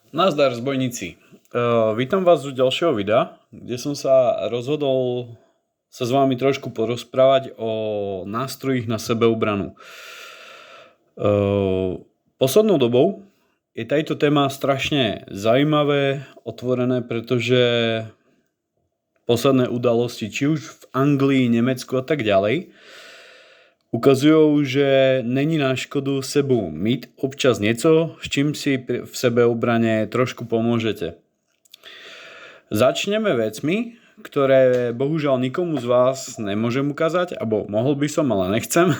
Nazdar zbojníci. Vítam vás u ďalšieho videa, kde som sa rozhodol sa s vami trošku porozprávať o nástrojích na sebeobranu. Poslednou dobou je táto téma strašne zaujímavé, otvorené, pretože posledné udalosti, či už v Anglii, Nemecku a tak ďalej, ukazujú, že není na škodu sebu mít občas něco, s čím si v sebeobrane trošku pomôžete. Začneme vecmi, ktoré bohužiaľ nikomu z vás nemôžem ukázať, alebo mohol by som, ale nechcem,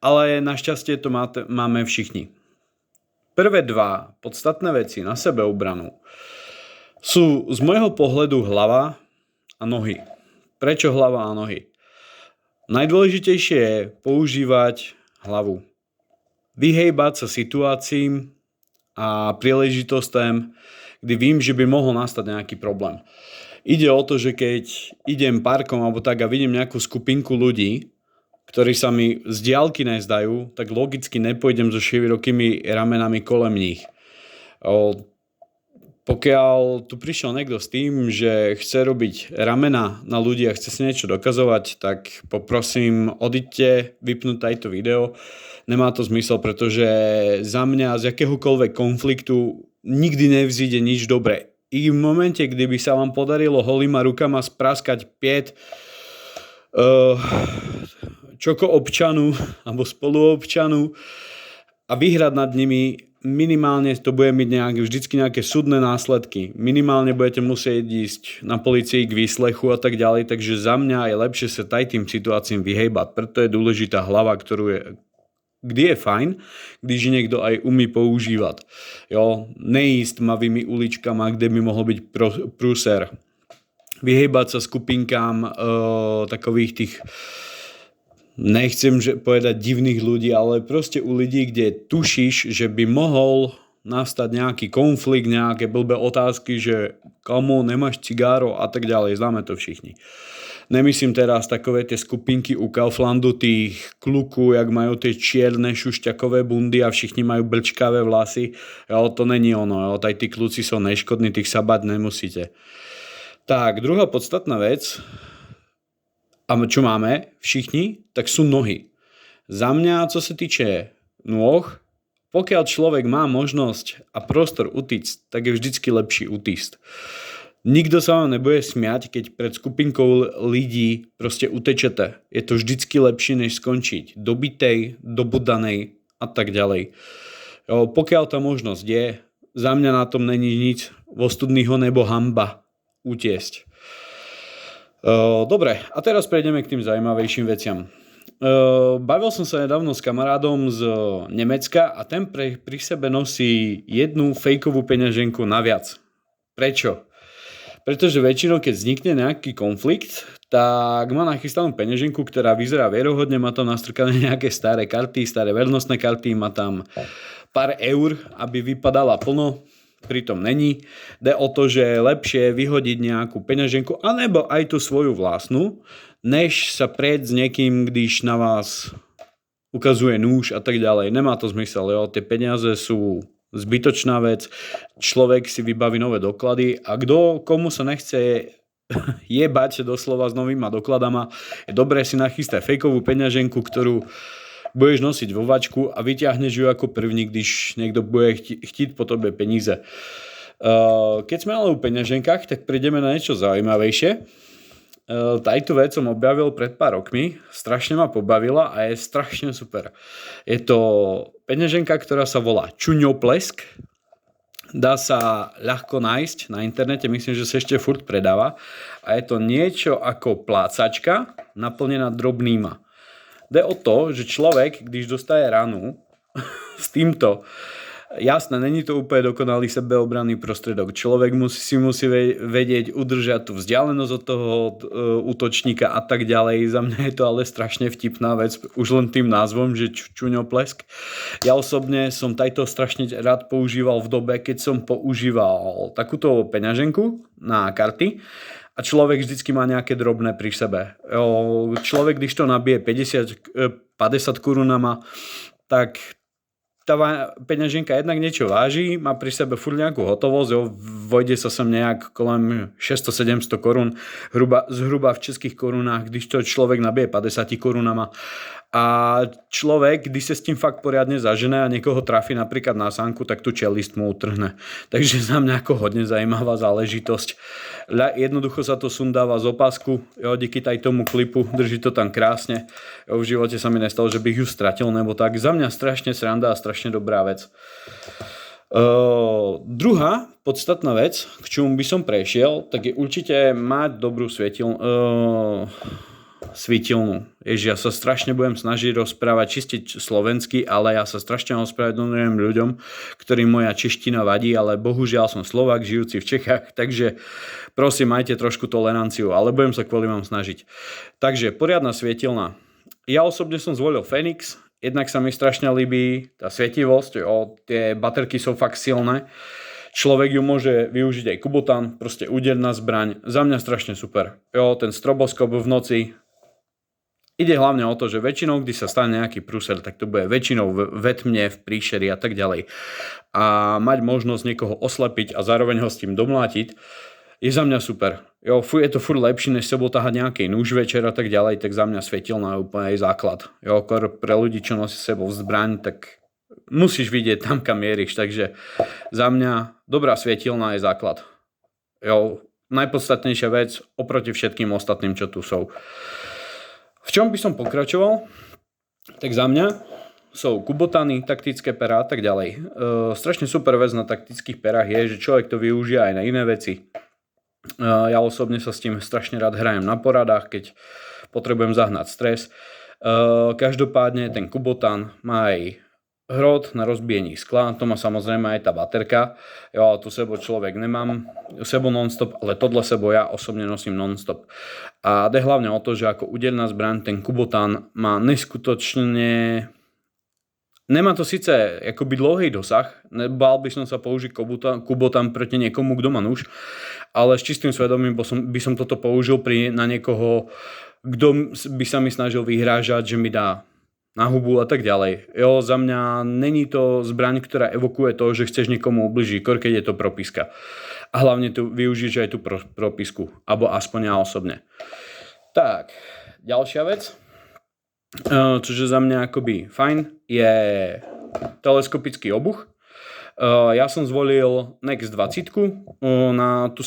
ale našťastie to máme všichni. Prvé dva podstatné veci na sebeobranu sú z môjho pohľadu hlava a nohy. Prečo hlava a nohy? Najdôležitejšie je používať hlavu. Vyhejbať sa situáciám a príležitostem, kdy vím, že by mohol nastať nejaký problém. Ide o to, že keď idem parkom alebo tak a vidím nejakú skupinku ľudí, ktorí sa mi z diaľky nezdajú, tak logicky nepôjdem so širokými ramenami kolem nich. Pokiaľ tu prišiel niekto s tým, že chce robiť ramena na ľudí a chce si niečo dokazovať, tak poprosím, odíďte, vypnúť tajto video. Nemá to zmysel, pretože za mňa z akéhokoľvek konfliktu nikdy nevzíde nič dobré. I v momente, kdyby sa vám podarilo holýma rukama spraskať piet čoko občanu alebo spoluobčanu a vyhrať nad nimi, minimálne to bude mať vždycky nejaké súdne následky. Minimálne budete musieť ísť na policii k výslechu a tak ďalej, takže za mňa je lepšie sa tým situáciám vyhejbať. Preto je dôležitá hlava, kdy je fajn, když niekto aj umí používať. Neísť tmavými uličkami, kde by mohol byť prúser. Vyhejbať sa skupinkám takových tých, nechcem povedať divných ľudí, ale proste u ľudí, kde tušíš, že by mohol nastať nejaký konflikt, nejaké blbé otázky, že kamo, nemáš cigáro a tak ďalej, známe to všichni. Nemyslím teraz takové tie skupinky u Kauflandu, tých kluku, jak majú tie čierne šušťakové bundy a všichni majú blčkavé vlasy. To není ono, taj tí kluci sú neškodní, tých sa bať nemusíte. Tak, druhá podstatná vec, a čo máme všichni, tak sú nohy. Za mňa, co sa týče nôh, pokiaľ človek má možnosť a prostor utíct, tak je vždycky lepší utíct. Nikto sa vám nebude smiať, keď pred skupinkou ľudí proste utečete. Je to vždycky lepšie, než skončiť dobitej, dobudanej a tak ďalej. Pokiaľ tá možnosť je, za mňa na tom není nič ostudného nebo hamba utiesť. Dobre, a teraz prejdeme k tým zaujímavejším veciam. Bavil som sa nedávno s kamarádom z Nemecka a ten pri sebe nosí jednu fejkovú peňaženku naviac. Prečo? Pretože väčšinou, keď vznikne nejaký konflikt, tak má nachystanú peňaženku, ktorá vyzerá vierohodne, má tam nastrkané nejaké staré karty, staré vernostné karty, má tam pár eur, aby vypadala plno. Pritom není. Jde o to, že je lepšie vyhodiť nejakú peňaženku alebo aj tú svoju vlastnú, než sa prieť s niekým, když na vás ukazuje nůž a tak ďalej. Nemá to zmysel. Tie peniaze sú zbytočná vec. Človek si vybaví nové doklady a komu sa nechce jebať doslova s novýma dokladama, je dobré si nachystať fejkovú peňaženku, ktorú budeš nosiť vo vačku a vyťahneš ju ako první, když niekto bude chtít po tobe peníze. Keď sme ale u peňaženkách, tak prejdeme na niečo zaujímavejšie. Tajtú vec som objavil pred pár rokmi, strašne ma pobavila a je strašne super. Je to peňaženka, ktorá sa volá Čuňoplesk. Dá sa ľahko nájsť na internete, myslím, že sa ešte furt predáva. A je to niečo ako plácačka naplnená drobnýma. Jde o to, že človek, když dostaje ranu s týmto, jasné, není to úplne dokonalý sebeobranný prostredok. Človek si musí vedieť udržať tú vzdialenosť od toho útočníka a tak ďalej. Za mňa je to ale strašne vtipná vec, už len tým názvom, že čuňoplesk. Ja osobne som tajto strašne rád používal v dobe, keď som používal takúto peňaženku na karty. A človek vždycky má nejaké drobné pri sebe. Človek, když to nabije 50 korunama, tak peňaženka jednak niečo váži, má pri sebe furt nejakú hotovosť, vojde sa sem nejak kolem 600-700 korún, zhruba v českých korunách, když to človek nabije 50 korunama. A človek, když sa s tým fakt poriadne zažene a niekoho trafí napríklad na sánku, tak tu čelist mu utrhne. Takže za mňa ako hodne zaujímavá záležitosť. Jednoducho sa to sundáva z opasku, díky taj tomu klipu, drží to tam krásne. V živote sa mi nestalo, že bych ju stratil, nebo tak. Za mňa strašne sranda a strašne dobrá vec. Druhá podstatná vec, k čomu by som prešiel, tak je určite mať dobrú svítilnu. Ježi, ja sa strašne budem snažiť rozprávať čiste slovensky, ale ja sa strašne ospravedlňujem ľuďom, ktorým moja čeština vadí, ale bohužiaľ som Slovák, žijúci v Čechách, takže prosím, majte trošku toleranciu, ale budem sa kvôli vám snažiť. Takže poriadna svietilna. Ja osobne som zvolil Fenix, jednak sa mi strašne ľúbi tá svietivosť, tie baterky sú fakt silné. Človek ju môže využiť aj Kubotan, proste úderná zbraň, za mňa strašne super. Ten stroboskop v noci. Ide hlavne o to, že väčšinou, když sa stane nejaký prúser, tak to bude väčšinou ve tmne, v príšeri a tak ďalej. A mať možnosť niekoho oslepiť a zároveň ho s tým domlátiť, je za mňa super. Je to furt lepšie, než sebou tahať nejaký nůž večer a tak ďalej, tak za mňa svietilná je úplne aj základ. Pre ľudí, čo nosí sebou zbraň, tak musíš vidieť tam, kam mieríš. Takže za mňa dobrá svietilná je základ. Najpodstatnejšia vec oproti všetkým ostatným, čo tu sú. V čom by som pokračoval? Tak za mňa sú kubotany, taktické perá a tak ďalej. Strašne super vec na taktických perách je, že človek to využije aj na iné veci. Ja osobne sa s tým strašne rád hrajem na poradách, keď potrebujem zahnať stres. Každopádne ten kubotan má aj hrot na rozbíjení skla, to má samozrejme aj tá baterka. Tu sebou človek nemám, sebou non-stop, ale tohle sebou ja osobne nosím non-stop. A jde hlavne o to, že ako úderná zbraň ten kubotan má neskutočne... Nemá to síce akoby dlouhý dosah, bál by som sa použiť kubotan proti niekomu, kto má nůž, ale s čistým svedomím by som toto použil na niekoho, kto by sa mi snažil vyhrážať, že mi dá na hubu a tak ďalej. Za mňa není to zbraň, ktorá evokuje to, že chceš niekomu ubližiť, keď je to propiska. A hlavne tu využiť aj tú propisku, alebo aspoň ja osobne. Tak, ďalšia vec, čože za mňa akoby fajn, je teleskopický obuch. Ja som zvolil Nex 20 na tú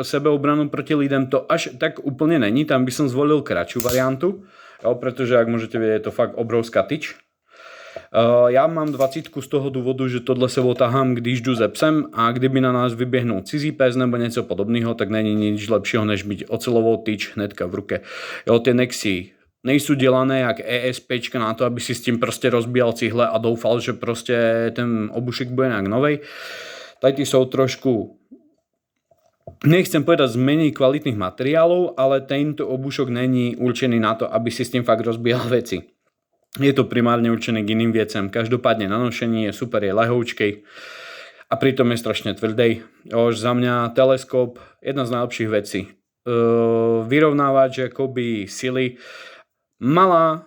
sebeobranu proti lidem, to až tak úplne není, tam by som zvolil kratšiu variantu, pretože ak môžete vedieť, je to fakt obrovská tyč. Ja mám 20 z toho dôvodu, že tohle sebou tahám, když jdu ze psem a kdyby na nás vyběhnul cizí pes nebo něco podobného, tak není nič lepšieho, než byť ocelovou tyč hnedka v ruke. Tie Nexy nejsou dělané jak ESPčka na to, aby si s tím prostě rozbíjal cihle a doufal, že prostě ten obušek bude nejak novej. Tady jsou trošku, nechcem povedať z menej kvalitných materiálov, ale tento obušok není určený na to, aby si s tým fakt rozbíjal veci. Je to primárne určený k iným vecem. Každopádne na nošení je super, je lehoučkej a pritom je strašne tvrdej. Za mňa teleskop, jedna z najlepších vecí. Vyrovnávač akoby sily. Malá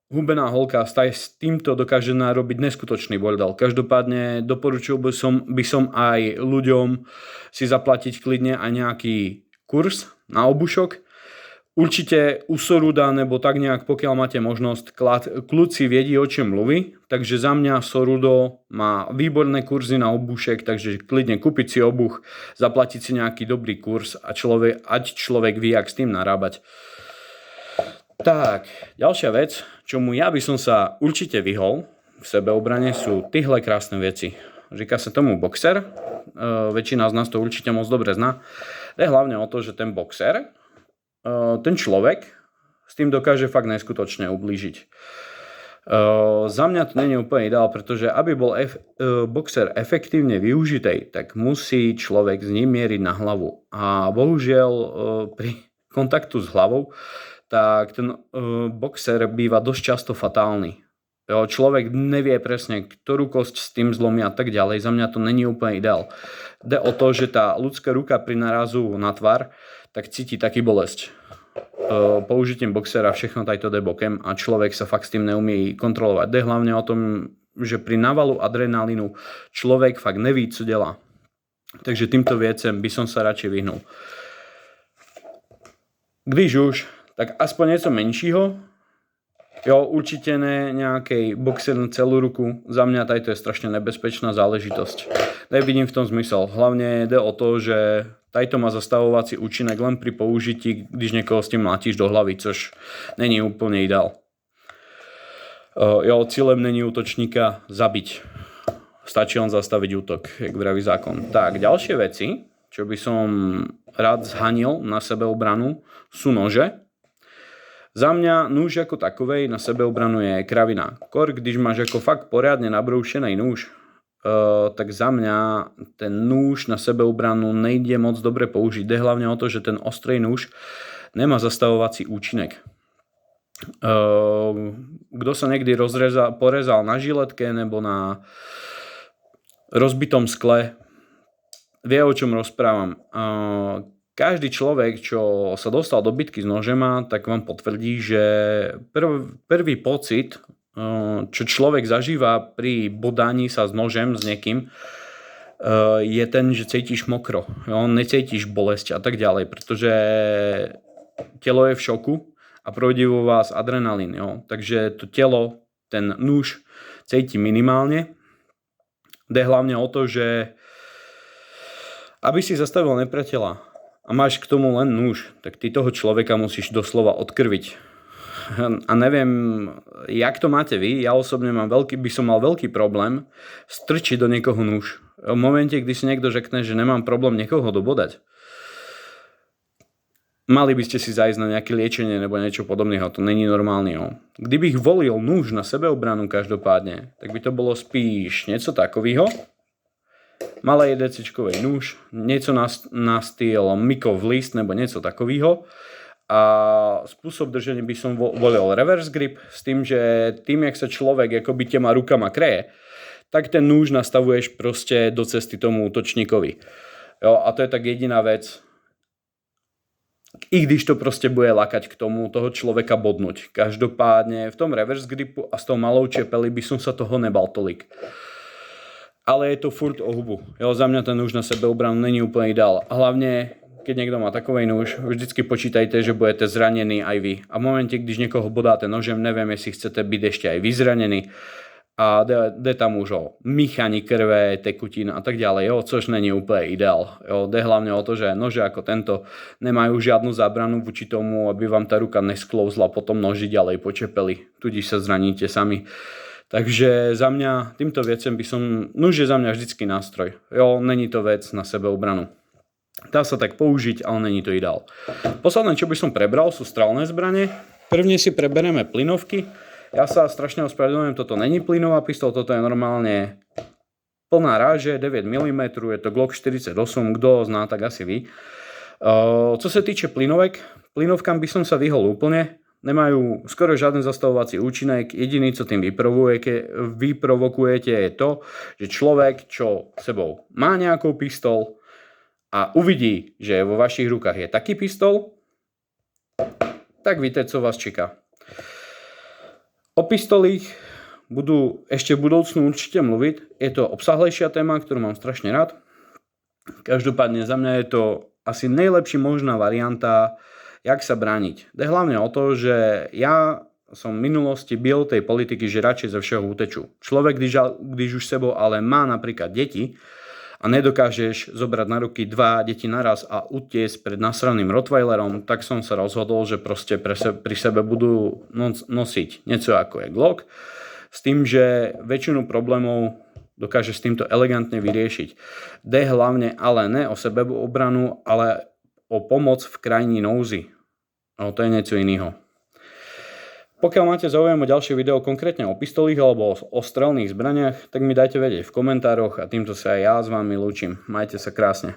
hubená holka s týmto dokáže narobiť neskutočný bordel. Každopádne doporučil by som aj ľuďom si zaplatiť klidne aj nejaký kurz na obušok. Určite u Soruda, nebo tak nejak, pokiaľ máte možnosť, kľudci vedí, o čom mluví. Takže za mňa Sorudo má výborné kurzy na obušek, takže klidne kúpiť si obuch, zaplatiť si nejaký dobrý kurz a ať človek vie, jak s tým narábať. Tak, ďalšia vec, čomu ja by som sa určite vyhol v sebeobrane, sú tyhle krásne veci. Říká sa tomu boxer, väčšina z nás to určite moc dobre zná. Je hlavne o to, že ten boxer, ten človek s tým dokáže fakt neskutočne ublížiť. Za mňa to nie je úplne ideál, pretože aby bol boxer efektívne využitej, tak musí človek s ním mieriť na hlavu. A bohužiaľ pri kontaktu s hlavou tak ten boxer býva dosť často fatálny. Človek nevie presne, ktorú kosť s tým zlomí a tak ďalej. Za mňa to není úplne ideál. Jde o to, že tá ľudská ruka pri narazu na tvar tak cíti taký bolesť. Použitím boxera všechno tajto jde bokem a človek sa fakt s tým neumie kontrolovať. Jde hlavne o tom, že pri návalu adrenalínu človek fakt neví, co delá. Takže týmto vecem by som sa radšej vyhnul. Když už, tak aspoň niečo menšího. Jo, určite ne nejakej boxer na celú ruku. Za mňa tajto je strašne nebezpečná záležitosť. Nevidím v tom zmysel. Hlavne ide o to, že tajto má zastavovací účinek len pri použití, když niekoho s tým mlátiš do hlavy, což není úplne ideál. Jo, cieľem není útočníka zabiť. Stačí len zastaviť útok, jak vraví zákon. Tak, ďalšie veci, čo by som rád zhanil na sebeobranu, sú nože. Za mňa nůž ako takovej na sebeobranu je kravina. Kor, když máš ako fakt poriadne nabroušený nůž, tak za mňa ten nůž na sebeobranu nejde moc dobre použiť. Jde hlavne o to, že ten ostrý nůž nemá zastavovací účinek. Kdo sa niekdy porezal na žiletke nebo na rozbitom skle, vie, o čom rozprávam. Každý človek, čo sa dostal do bitky s nožema, tak vám potvrdí, že prvý pocit, čo človek zažíva pri bodaní sa s nožem s niekým, je ten, že cítiš mokro. Necítiš bolesť a tak ďalej, pretože telo je v šoku a proudí vo vás adrenalín. Takže to telo, ten nůž cíti minimálne. Jde hlavne o to, že aby si zastavil nepriateľa a máš k tomu len nůž, tak ty toho človeka musíš doslova odkrviť. A neviem, jak to máte vy, ja osobne by som mal veľký problém strčiť do niekoho nůž. V momente, kdy si niekto řekne, že nemám problém niekoho dobodať, mali by ste si zajsť na nejaké liečenie nebo niečo podobného, to není normálne. Kdybych volil nůž na sebeobranu každopádne, tak by to bolo spíš niečo takového. Malý decečkový nůž, niečo na styl Mikov list nebo niečo takového. A spôsob drženia by som volil reverse grip s tým, že tým, jak sa človek akoby těma rukama kreje, tak ten nůž nastavuješ proste do cesty tomu útočníkovi. A to je tak jediná vec, i když to proste bude lakať k tomu toho človeka bodnúť. Každopádne v tom reverse gripu a s tou malou čepeli by som sa toho nebal tolik. Ale je to furt o hubu. Za mňa ten nůž na sebeobranu není úplne ideál. A hlavne, keď niekto má takovej nůž, vždycky počítajte, že budete zranení aj vy. A v momente, když niekoho bodáte nožem, neviem, jestli chcete byť ešte aj vy zranení. A jde tam už o míchanie krve, tekutín a tak ďalej, což není úplne ideál. Jde hlavne o to, že nože ako tento nemajú žiadnu zábranu voči tomu, aby vám tá ruka nesklouzla potom noži ďalej po čepeli. Tudíž sa zraníte sami. Takže za mňa týmto vecem by som... Nůž je za mňa vždycky nástroj. Není to vec na sebeobranu. Dá sa tak použiť, ale není to ideál. Posledné, čo by som prebral, sú strelné zbrane. Prvne si prebereme plynovky. Ja sa strašne ospravedlňujem, toto není plynová pistol, toto je normálne plná ráže, 9 mm, je to Glock 48, kto zná, tak asi vy. Co sa týče plynovek, plynovkám by som sa vyhol úplne. Nemajú skoro žiaden zastavovací účinek, jediný, co tým vyprovokujete je to, že človek, čo sebou má nejakou pistol a uvidí, že vo vašich rukách je taký pistol, tak víte, co vás čeká. O pistolích budú ešte v budoucnu určite mluviť. Je to obsahlejšia téma, ktorú mám strašne rád. Každopádne za mňa je to asi najlepší možná varianta, jak sa brániť. Jde hlavne o to, že ja som v minulosti byl tej politiky, že radšej ze všeho uteču. Človek, když už sebou ale má napríklad deti a nedokážeš zobrať na ruky 2 deti naraz a utiecť pred nasraným rottweilerom, tak som sa rozhodol, že proste pri sebe budú nosiť niečo ako je Glock, s tým, že väčšinu problémov dokáže s týmto elegantne vyriešiť. Jde hlavne ale ne o sebeobranu, ale o pomoc v krajní nouzi. To je niečo iného. Pokiaľ máte záujem o ďalšie video konkrétne o pistolích alebo o strelných zbraniach, tak mi dajte vedieť v komentároch a týmto sa aj ja s vami lúčim. Majte sa krásne.